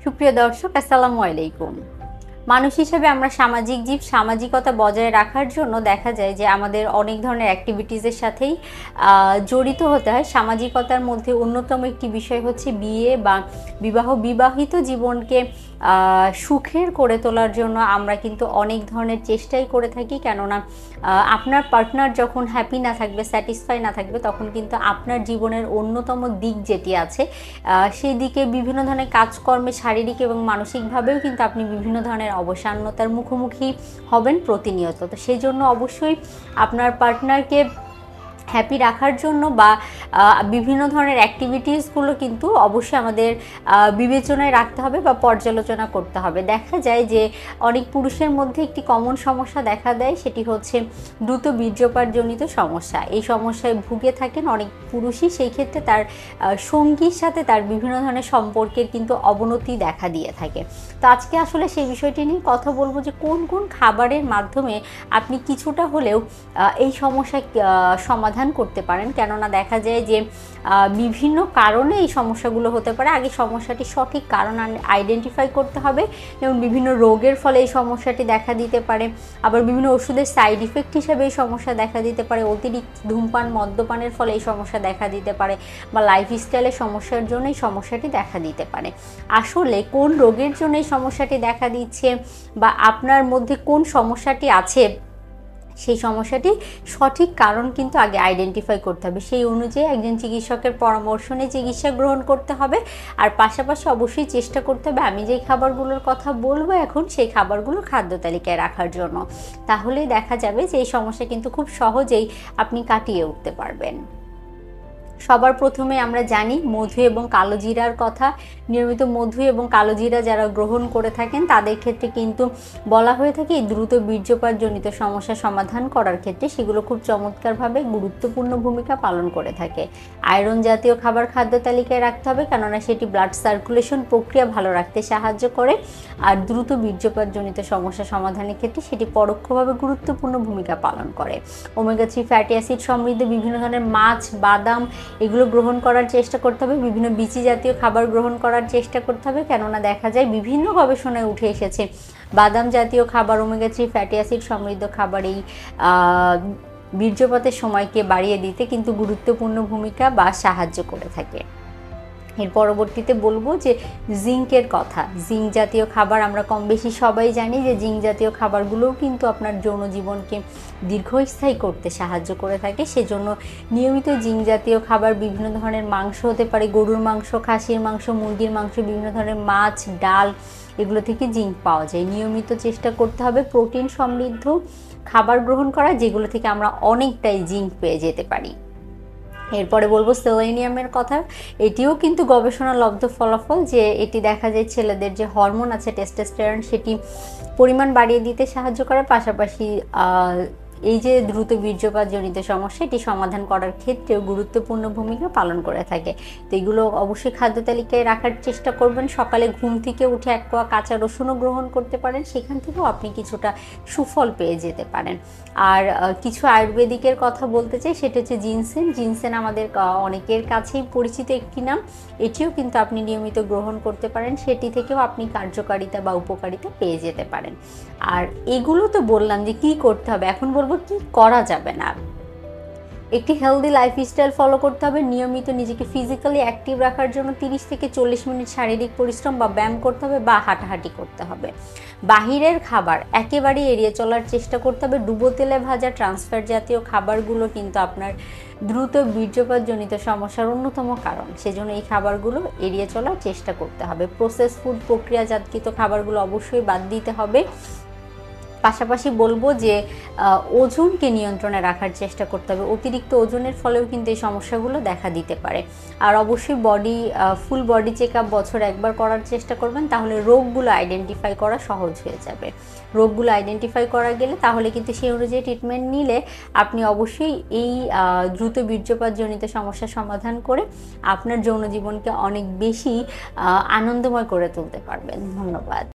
সুপ্রিয় দর্শক, আসসালামু আলাইকুম। মানুষ হিসেবে আমরা সামাজিক জীব। সামাজিকতা বজায় রাখার জন্য দেখা যায় যে আমাদের অনেক ধরনের অ্যাক্টিভিটিসের সাথেই জড়িত হতে হয়। সামাজিকতার মধ্যে অন্যতম একটি বিষয় হচ্ছে বিয়ে বা বিবাহ। বিবাহিত জীবনকে সুখের করে তোলার জন্য আমরা কিন্তু অনেক ধরনের চেষ্টাই করে থাকি, কেননা আপনার পার্টনার যখন হ্যাপি না থাকবে, স্যাটিসফাই না থাকবে, তখন কিন্তু আপনার জীবনের অন্যতম দিক যেটি আছে সেই দিকে বিভিন্ন ধরনের কাজকর্মে শারীরিক এবং মানসিকভাবেও কিন্তু আপনি বিভিন্ন ধরনের অবসান্নতার মুখোমুখি হবেন প্রতিনিয়ত। তো সেই জন্য অবশ্যই আপনার পার্টনারকে হ্যাপি রাখার জন্য বা বিভিন্ন ধরনের অ্যাক্টিভিটিসগুলো কিন্তু অবশ্যই আমাদের বিবেচনায় রাখতে হবে বা পর্যালোচনা করতে হবে। দেখা যায় যে অনেক পুরুষের মধ্যে একটি কমন সমস্যা দেখা দেয়, সেটি হচ্ছে দ্রুত বীর্যপাতজনিত সমস্যা। এই সমস্যায় ভুগে থাকেন অনেক পুরুষই। সেই ক্ষেত্রে তার সঙ্গীর সাথে তার বিভিন্ন ধরনের সম্পর্কের কিন্তু অবনতি দেখা দিয়ে থাকে। তো আজকে আসলে সেই বিষয়টি নিয়ে কথা বলবো যে কোন কোন খাবারের মাধ্যমে আপনি কিছুটা হলেও এই সমস্যা সমাধান করতে পারেন। কেননা দেখা যায় যে বিভিন্ন কারণে এই সমস্যাগুলো হতে পারে। আগে সমস্যাটি সঠিক কারণ আইডেন্টিফাই করতে হবে। যেমন বিভিন্ন রোগের ফলে এই সমস্যাটি দেখা দিতে পারে, আবার বিভিন্ন ওষুধের সাইড ইফেক্ট হিসেবে এই সমস্যা দেখা দিতে পারে, অতিরিক্ত ধূমপান মদ্যপানের ফলে এই সমস্যা দেখা দিতে পারে, বা লাইফস্টাইলের সমস্যার জন্য এই সমস্যাটি দেখা দিতে পারে। আসলে কোন রোগের জন্য এই সমস্যাটি দেখা দিচ্ছে বা আপনার মধ্যে কোন সমস্যাটি আছে, সেই সমস্যাটি সঠিক কারণ কিন্তু আগে আইডেন্টিফাই করতে হবে। সেই অনুযায়ী একজন চিকিৎসকের পরামর্শ নিয়ে চিকিৎসা গ্রহণ করতে হবে। আর পাশাপাশি অবশ্যই চেষ্টা করতে হবে আমি যেই খাবারগুলোর কথা বলবো এখন, সেই খাবারগুলো খাদ্য তালিকায় রাখার জন্য। তাহলেই দেখা যাবে যে এই সমস্যা কিন্তু খুব সহজেই আপনি কাটিয়ে উঠতে পারবেন। সবার প্রথমে আমরা জানি মধু এবং কালো জিরার কথা। নিয়মিত মধু এবং কালো জিরা যারা গ্রহণ করে থাকেন তাদের ক্ষেত্রে কিন্তু বলা হয়ে থাকে এই দ্রুত বীর্যপাতজনিত সমস্যা সমাধান করার ক্ষেত্রে সেগুলো খুব চমৎকারভাবে গুরুত্বপূর্ণ ভূমিকা পালন করে থাকে। আয়রন জাতীয় খাবার খাদ্য তালিকায় রাখতে হবে, কেননা সেটি ব্লাড সার্কুলেশন প্রক্রিয়া ভালো রাখতে সাহায্য করে। আর দ্রুত বীর্যপাতজনিত সমস্যা সমাধানের ক্ষেত্রে সেটি পরোক্ষভাবে গুরুত্বপূর্ণ ভূমিকা পালন করে। ওমেগা 3 ফ্যাটি অ্যাসিড সমৃদ্ধ বিভিন্ন ধরনের মাছ, বাদাম এগুলো গ্রহণ করার চেষ্টা করতে হবে। বিভিন্ন বীচি জাতীয় খাবার গ্রহণ করার চেষ্টা করতে হবে, কেননা দেখা যায় বিভিন্ন গবেষণায় উঠে এসেছে বাদাম জাতীয় খাবার, ওমেগা 3 ফ্যাটি অ্যাসিড সমৃদ্ধ খাবার এই বীর্যপাতের সময়কে বাড়িয়ে দিতে কিন্তু গুরুত্বপূর্ণ ভূমিকা বা সাহায্য করে থাকে। এর পরবর্তীতে বলবো যে জিঙ্কের কথা। জিঙ্ক জাতীয় খাবার আমরা কম বেশি সবাই জানি যে জিঙ্ক জাতীয় খাবারগুলোও কিন্তু আপনার যৌন জীবনকে দীর্ঘস্থায়ী করতে সাহায্য করে থাকে। সেজন্য নিয়মিত জিঙ্ক জাতীয় খাবার বিভিন্ন ধরনের মাংস হতে পারে, গরুর মাংস, খাসির মাংস, মুরগির মাংস, বিভিন্ন ধরনের মাছ, ডাল, এগুলো থেকে জিঙ্ক পাওয়া যায়। নিয়মিত চেষ্টা করতে হবে প্রোটিন সমৃদ্ধ খাবার গ্রহণ করা, যেগুলো থেকে আমরা অনেকটাই জিঙ্ক পেয়ে যেতে পারি। এরপরে বলবো সেলেনিয়ামের কথা। এটিও কিন্তু গবেষণালব্ধ ফলাফল যে এটি দেখা যায় ছেলেদের যে হরমোন আছে টেস্টোস্টেরন, সেটি পরিমাণ বাড়িয়ে দিতে সাহায্য করে। পাশাপাশি এই যে দ্রুত বীর্যপাতজনিত সমস্যা, এটি সমাধান করার ক্ষেত্রেও গুরুত্বপূর্ণ ভূমিকা পালন করে থাকে। তো এগুলো অবশ্যই খাদ্য তালিকায় রাখার চেষ্টা করবেন। সকালে ঘুম থেকে উঠে এক কোয়া কাঁচা রসুনও গ্রহণ করতে পারেন, সেখান থেকেও আপনি কিছুটা সুফল পেয়ে যেতে পারেন। আর কিছু আয়ুর্বেদিকের কথা বলতে চাই, সেটা হচ্ছে জিনসেন। জিনসেন আমাদের অনেকের কাছেই পরিচিত একটি নাম। এটিও কিন্তু আপনি নিয়মিত গ্রহণ করতে পারেন, সেটি থেকেও আপনি কার্যকারিতা বা উপকারিতা পেয়ে যেতে পারেন। আর এগুলো তো বললাম যে কি করতে হবে, এখন বলবো কি করা যাবে না। একটি হেলদি লাইফস্টাইল ফলো করতে হবে। নিয়মিত নিজেকে ফিজিক্যালি অ্যাক্টিভ রাখার জন্য 30 থেকে 40 মিনিট শারীরিক পরিশ্রম বা ব্যায়াম করতে হবে বা হাঁটাহাঁটি করতে হবে। বাহিরের খাবার একেবারেই এড়িয়ে চলার চেষ্টা করতে হবে। ডুবো তেলে ভাজা, ট্রান্সফার জাতীয় খাবারগুলো কিন্তু আপনার দ্রুত বীর্যপাতজনিত সমস্যার অন্যতম কারণ। সেজন্য এই খাবারগুলো এড়িয়ে চলার চেষ্টা করতে হবে। প্রসেস ফুড, প্রক্রিয়াজাতকৃত খাবারগুলো অবশ্যই বাদ দিতে হবে। পাশাপাশি বলবো যে ওজনকে নিয়ন্ত্রণে রাখার চেষ্টা করতে হবে। অতিরিক্ত ওজনের ফলেও কিন্তু এই সমস্যাগুলো দেখা দিতে পারে। আর অবশ্যই ফুল বডি চেক আপ বছর একবার করার চেষ্টা করবেন, তাহলে রোগগুলো আইডেন্টিফাই করা সহজ হয়ে যাবে। রোগগুলো আইডেন্টিফাই করা গেলে তাহলে কিন্তু সেই অনুযায়ী ট্রিটমেন্ট নিলে আপনি অবশ্যই এই দ্রুত বীর্যপাতজনিত সমস্যার সমাধান করে আপনার যৌন জীবনকে অনেক বেশি আনন্দময় করে তুলতে পারবেন। ধন্যবাদ।